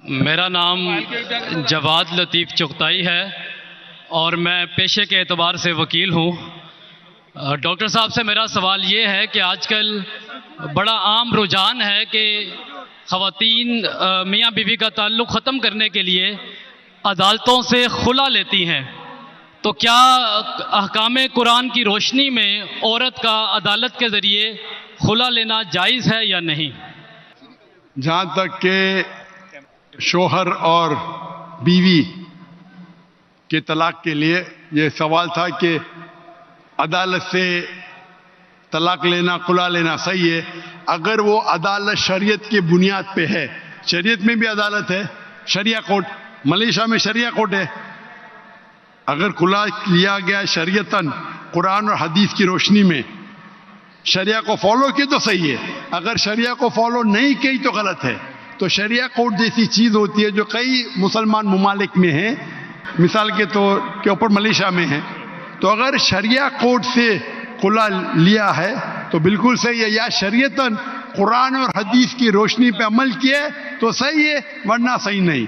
میرا نام جواد لطیف چغتائی ہے اور میں پیشے کے اعتبار سے وکیل ہوں۔ ڈاکٹر صاحب سے میرا سوال یہ ہے کہ آج کل بڑا عام رجحان ہے کہ خواتین میاں بیوی کا تعلق ختم کرنے کے لیے عدالتوں سے خلا لیتی ہیں، تو کیا احکام قرآن کی روشنی میں عورت کا عدالت کے ذریعے خلا لینا جائز ہے یا نہیں؟ جہاں تک کہ شوہر اور بیوی کے طلاق کے لیے یہ سوال تھا کہ عدالت سے طلاق لینا خلا لینا صحیح ہے اگر وہ عدالت شریعت کی بنیاد پہ ہے۔ شریعت میں بھی عدالت ہے، شریعہ کورٹ، ملیشیا میں شریعہ کورٹ ہے۔ اگر خلا لیا گیا شریعتاً قرآن اور حدیث کی روشنی میں شریعہ کو فالو کی تو صحیح ہے، اگر شریعہ کو فالو نہیں کی تو غلط ہے۔ تو شریعہ کورٹ جیسی چیز ہوتی ہے جو کئی مسلمان ممالک میں ہے، مثال کے طور کے اوپر ملیشیا میں ہے، تو اگر شریعہ کورٹ سے خلا لیا ہے تو بالکل صحیح ہے، یا شریعتاً قرآن اور حدیث کی روشنی پہ عمل کیا تو صحیح ہے، ورنہ صحیح نہیں۔